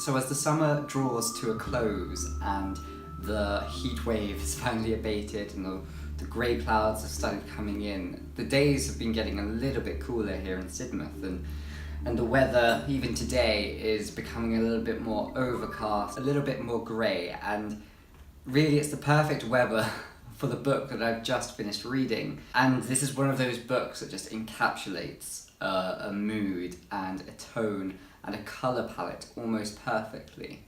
So as the summer draws to a close and the heat wave has finally abated and the grey clouds have started coming in, the days have been getting a little bit cooler here in Sidmouth, and the weather even today is becoming a little bit more overcast, a little bit more grey, and really it's the perfect weather for the book that I've just finished reading. And this is one of those books that just encapsulates a mood and a tone and a colour palette almost perfectly.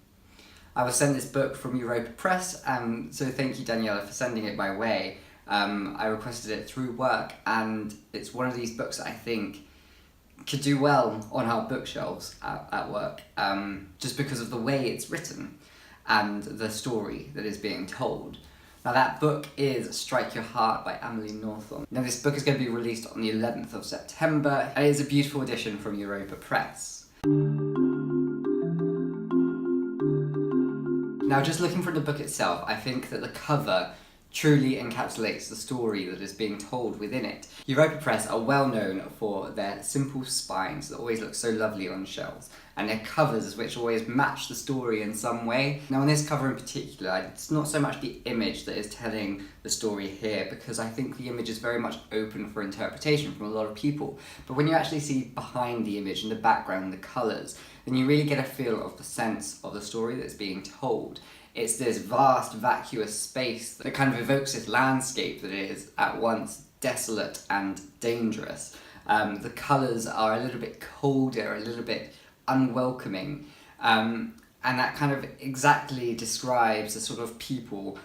I was sent this book from Europa Press, so thank you Daniela for sending it my way. I requested it through work, and it's one of these books that I think could do well on our bookshelves at work, just because of the way it's written and the story that is being told. Now that book is Strike Your Heart by Amélie Nothomb. Now this book is going to be released on the 11th of September, and it is a beautiful edition from Europa Press. Now just looking from the book itself, I think that the cover truly encapsulates the story that is being told within it. Europa Press are well known for their simple spines that always look so lovely on shelves, and their covers which always match the story in some way. Now on this cover in particular, it's not so much the image that is telling the story here, because I think the image is very much open for interpretation from a lot of people, but when you actually see behind the image and the background, the colours, then you really get a feel of the sense of the story that's being told. It's this vast, vacuous space that kind of evokes this landscape that is at once desolate and dangerous. The colours are a little bit colder, a little bit unwelcoming, and that kind of exactly describes the sort of people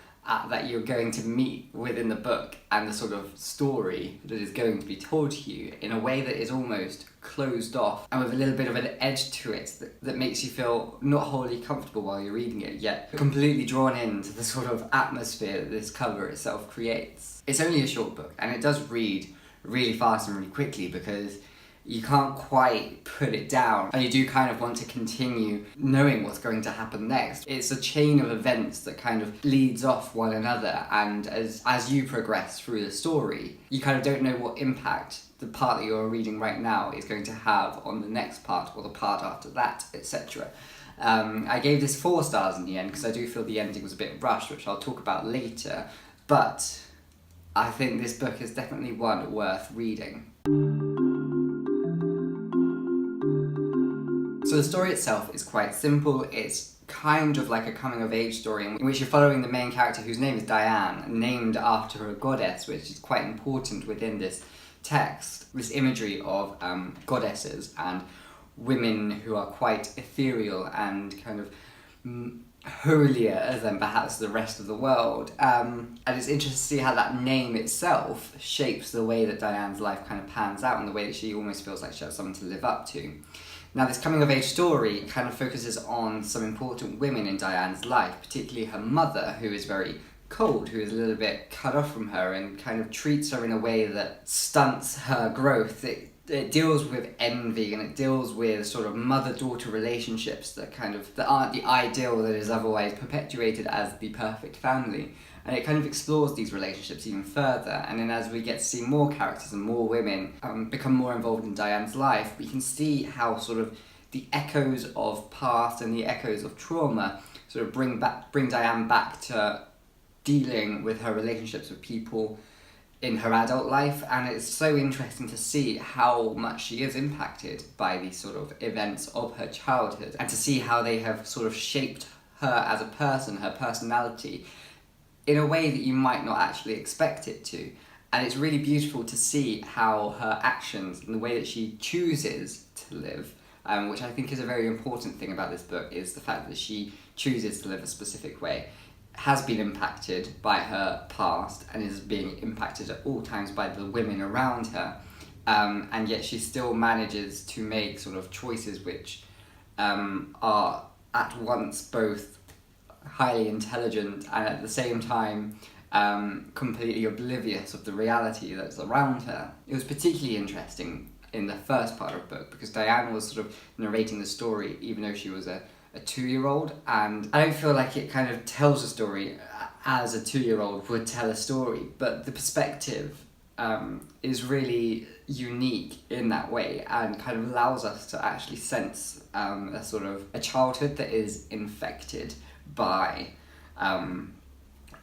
that you're going to meet within the book and the sort of story that is going to be told to you in a way that is almost closed off and with a little bit of an edge to it that makes you feel not wholly comfortable while you're reading it, yet completely drawn into the sort of atmosphere that this cover itself creates. It's only a short book, and it does read really fast and really quickly because you can't quite put it down, and you do kind of want to continue knowing what's going to happen next. It's a chain of events that kind of leads off one another, and as you progress through the story, you kind of don't know what impact the part that you're reading right now is going to have on the next part or the part after that, etc. I gave this 4 stars in the end because I do feel the ending was a bit rushed, which I'll talk about later, but I think this book is definitely one worth reading. So the story itself is quite simple. It's kind of like a coming-of-age story in which you're following the main character, whose name is Diane, named after a goddess, which is quite important within this text. This imagery of goddesses and women who are quite ethereal and kind of holier than perhaps the rest of the world. And it's interesting to see how that name itself shapes the way that Diane's life kind of pans out and the way that she almost feels like she has someone to live up to. Now this coming-of-age story kind of focuses on some important women in Diane's life, particularly her mother, who is very cold, who is a little bit cut off from her and kind of treats her in a way that stunts her growth. It deals with envy, and it deals with sort of mother-daughter relationships that aren't the ideal that is otherwise perpetuated as the perfect family. And it kind of explores these relationships even further, and then as we get to see more characters and more women become more involved in Diane's life, we can see how sort of the echoes of past and the echoes of trauma sort of bring Diane back to dealing with her relationships with people in her adult life. And it's so interesting to see how much she is impacted by these sort of events of her childhood, and to see how they have sort of shaped her as a person, her personality, in a way that you might not actually expect it to. And it's really beautiful to see how her actions and the way that she chooses to live, which I think is a very important thing about this book, is the fact that she chooses to live a specific way, has been impacted by her past and is being impacted at all times by the women around her, and yet she still manages to make sort of choices which are at once both highly intelligent and at the same time completely oblivious of the reality that's around her. It was particularly interesting in the first part of the book because Diane was sort of narrating the story even though she was a 2-year-old, and I don't feel like it kind of tells a story as a 2-year-old would tell a story, but the perspective is really unique in that way, and kind of allows us to actually sense a sort of a childhood that is infected by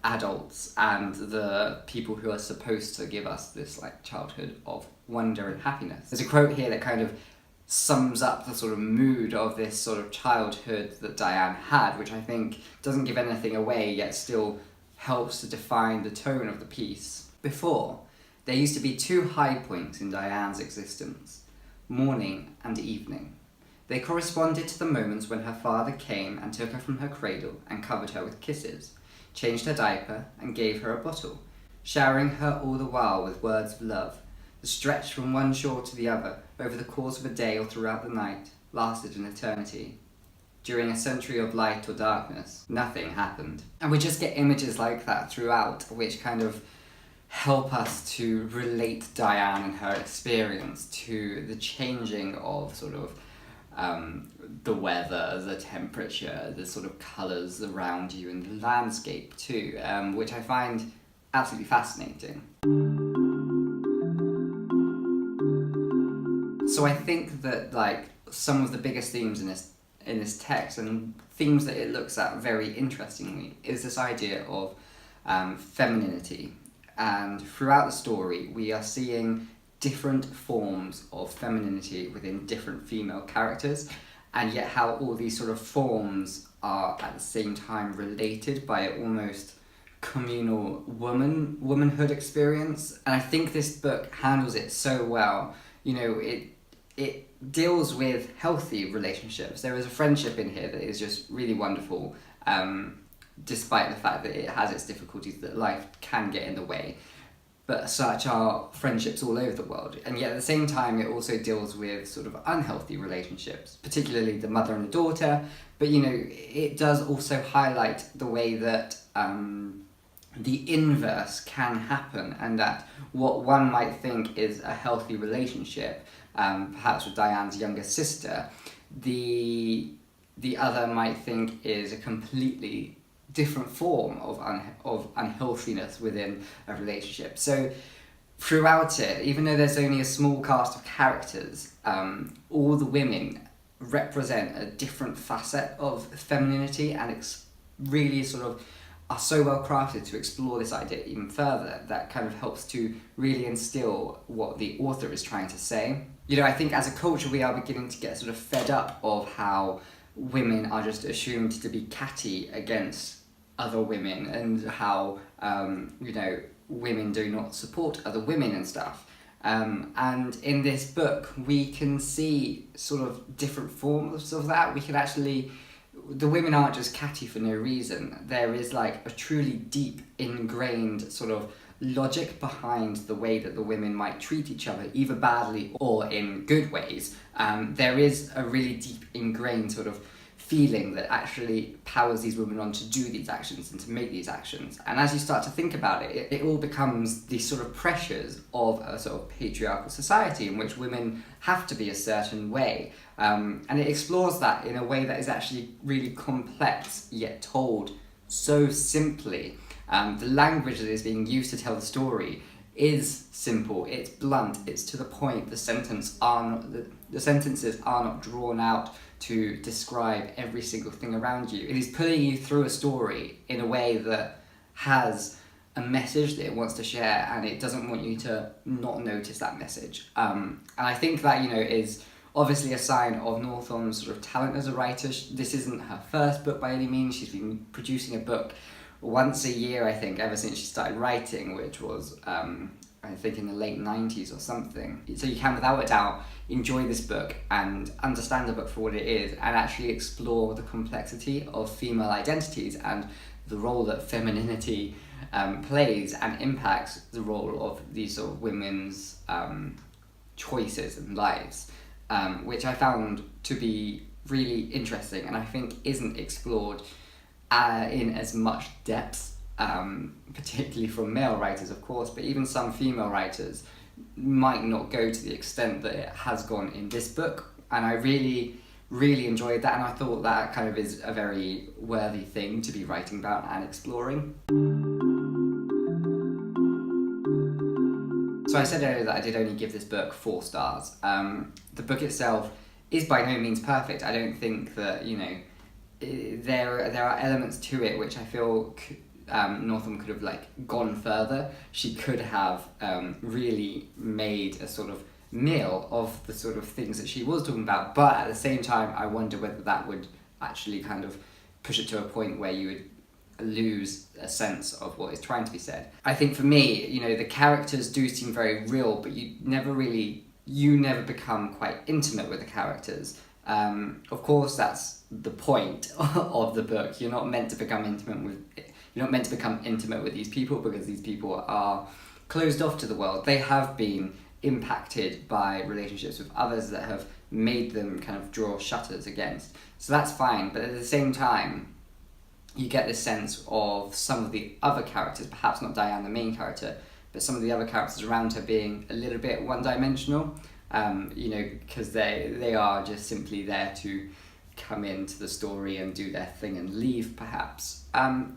adults and the people who are supposed to give us this like childhood of wonder and happiness. There's a quote here that kind of sums up the sort of mood of this sort of childhood that Diane had, which I think doesn't give anything away, yet still helps to define the tone of the piece. Before, there used to be two high points in Diane's existence, morning and evening. They corresponded to the moments when her father came and took her from her cradle and covered her with kisses, changed her diaper and gave her a bottle, showering her all the while with words of love. The stretch from one shore to the other, over the course of a day or throughout the night, lasted an eternity. During a century of light or darkness, nothing happened. And we just get images like that throughout, which kind of help us to relate Diane and her experience to the changing of sort of the weather, the temperature, the sort of colours around you, and the landscape too, which I find absolutely fascinating. So I think that like some of the biggest themes in this text, and themes that it looks at very interestingly, is this idea of femininity. And throughout the story, we are seeing different forms of femininity within different female characters, and yet how all these sort of forms are at the same time related by an almost communal womanhood experience. And I think this book handles it so well. You know, it deals with healthy relationships. There is a friendship in here that is just really wonderful, despite the fact that it has its difficulties, that life can get in the way. But such are friendships all over the world. And yet at the same time, it also deals with sort of unhealthy relationships, particularly the mother and the daughter. But, you know, it does also highlight the way that the inverse can happen, and that what one might think is a healthy relationship, perhaps with Diane's younger sister, the other might think is a completely different form of unhealthiness within a relationship. So throughout it, even though there's only a small cast of characters, all the women represent a different facet of femininity, and it's really sort of are so well crafted to explore this idea even further, that kind of helps to really instill what the author is trying to say. You know, I think as a culture we are beginning to get sort of fed up of how women are just assumed to be catty against other women, and how you know, women do not support other women and stuff. And in this book we can see sort of different forms of that. We can actually, the women aren't just catty for no reason. There is like a truly deep ingrained sort of logic behind the way that the women might treat each other, either badly or in good ways. There is a really deep ingrained sort of feeling that actually powers these women on to do these actions and to make these actions. And as you start to think about it, it all becomes these sort of pressures of a sort of patriarchal society in which women have to be a certain way. And it explores that in a way that is actually really complex, yet told so simply. The language that is being used to tell the story is simple, it's blunt, it's to the point. The sentences are not drawn out to describe every single thing around you. It is pulling you through a story in a way that has a message that it wants to share, and it doesn't want you to not notice that message. And I think that, you know, is obviously a sign of Nothomb's sort of talent as a writer. This isn't her first book by any means. She's been producing a book once a year, I think, ever since she started writing, which was I think in the late 90s or something. So you can, without a doubt, enjoy this book and understand the book for what it is, and actually explore the complexity of female identities and the role that femininity plays and impacts the role of these sort of women's choices and lives, which I found to be really interesting, and I think isn't explored in as much depth, particularly from male writers, of course, but even some female writers might not go to the extent that it has gone in this book. And I really, really enjoyed that, and I thought that kind of is a very worthy thing to be writing about and exploring. So I said earlier that I did only give this book 4 stars. The book itself is by no means perfect. I don't think that, there are elements to it which I feel Nothomb could have gone further. She could have really made a sort of meal of the sort of things that she was talking about, but at the same time I wonder whether that would actually kind of push it to a point where you would lose a sense of what is trying to be said. I think for me, the characters do seem very real, but you never become quite intimate with the characters. Of course, that's the point of the book. You're not meant to become intimate with these people, because these people are closed off to the world. They have been impacted by relationships with others that have made them kind of draw shutters against. So that's fine, but at the same time, you get this sense of some of the other characters, perhaps not Diane, the main character, but some of the other characters around her being a little bit one-dimensional, because they are just simply there to come into the story and do their thing and leave, perhaps.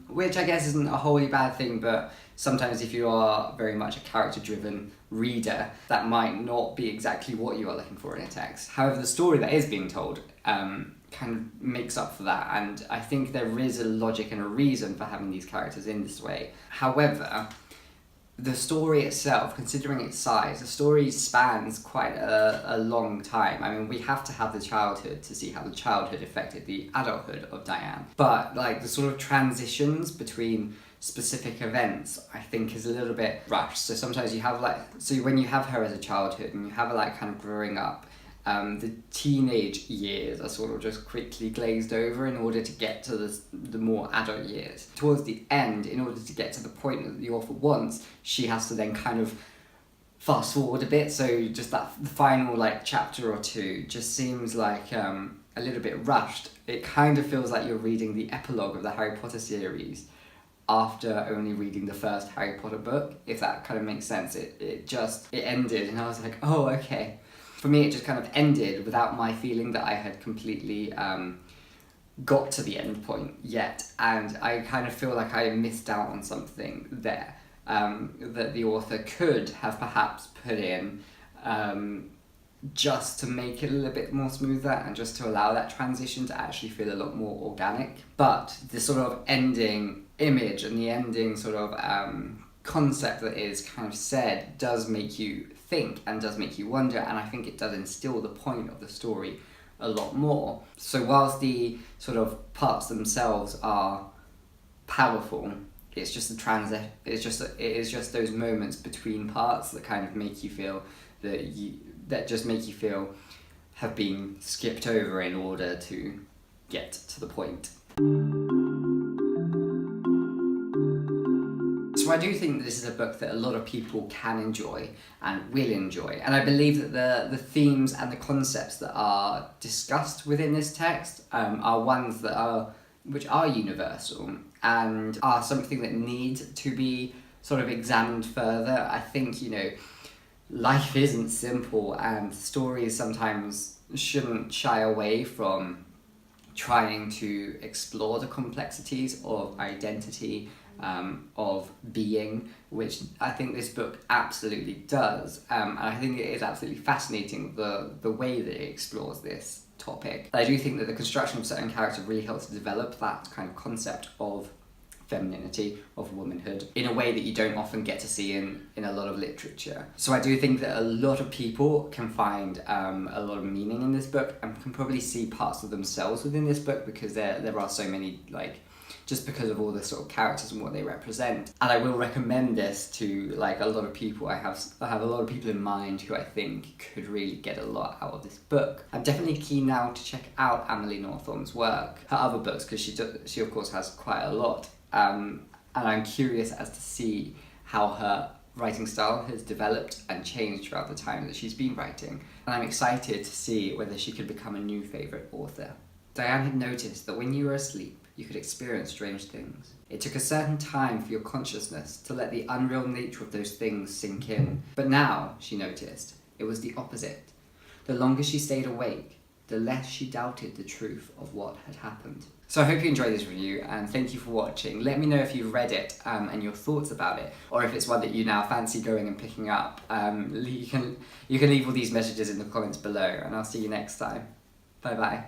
Which I guess isn't a wholly bad thing, but sometimes if you are very much a character-driven reader, that might not be exactly what you are looking for in a text. However, the story that is being told kind of makes up for that, and I think there is a logic and a reason for having these characters in this way. However, the story itself, considering its size, the story spans quite a long time. I mean, we have to have the childhood to see how the childhood affected the adulthood of Diane. But the sort of transitions between specific events, I think, is a little bit rushed. So sometimes you have when you have her as a childhood and you have her kind of growing up, the teenage years are sort of just quickly glazed over in order to get to the more adult years. Towards the end, in order to get to the point that the author wants, she has to then kind of fast forward a bit, so just the final chapter or two just seems like a little bit rushed. It kind of feels like you're reading the epilogue of the Harry Potter series after only reading the first Harry Potter book, if that kind of makes sense. It ended and I was like, oh, okay. For me, it just kind of ended without my feeling that I had completely got to the end point yet, and I kind of feel like I missed out on something there that the author could have perhaps put in just to make it a little bit more smoother and just to allow that transition to actually feel a lot more organic. But the sort of ending image and the ending sort of concept that is kind of said does make you think and does make you wonder, and I think it does instill the point of the story a lot more. So whilst the sort of parts themselves are powerful, it's just it is just those moments between parts that kind of make you feel have been skipped over in order to get to the point. So I do think that this is a book that a lot of people can enjoy and will enjoy, and I believe that the themes and the concepts that are discussed within this text are ones which are universal and are something that need to be sort of examined further. I think, life isn't simple, and stories sometimes shouldn't shy away from trying to explore the complexities of identity, of being, which I think this book absolutely does, and I think it is absolutely fascinating the way that it explores this topic. I do think that the construction of certain characters really helps to develop that kind of concept of femininity, of womanhood, in a way that you don't often get to see in a lot of literature. So I do think that a lot of people can find a lot of meaning in this book and can probably see parts of themselves within this book, because there are so many, just because of all the sort of characters and what they represent. And I will recommend this to a lot of people. I have a lot of people in mind who I think could really get a lot out of this book. I'm definitely keen now to check out Amélie Nothomb's work, her other books, because she of course has quite a lot. And I'm curious as to see how her writing style has developed and changed throughout the time that she's been writing. And I'm excited to see whether she could become a new favourite author. Diane had noticed that when you were asleep, you could experience strange things. It took a certain time for your consciousness to let the unreal nature of those things sink in. But now, she noticed, it was the opposite. The longer she stayed awake, the less she doubted the truth of what had happened. So I hope you enjoyed this review, and thank you for watching. Let me know if you've read it and your thoughts about it, or if it's one that you now fancy going and picking up. You can leave all these messages in the comments below, and I'll see you next time. Bye bye.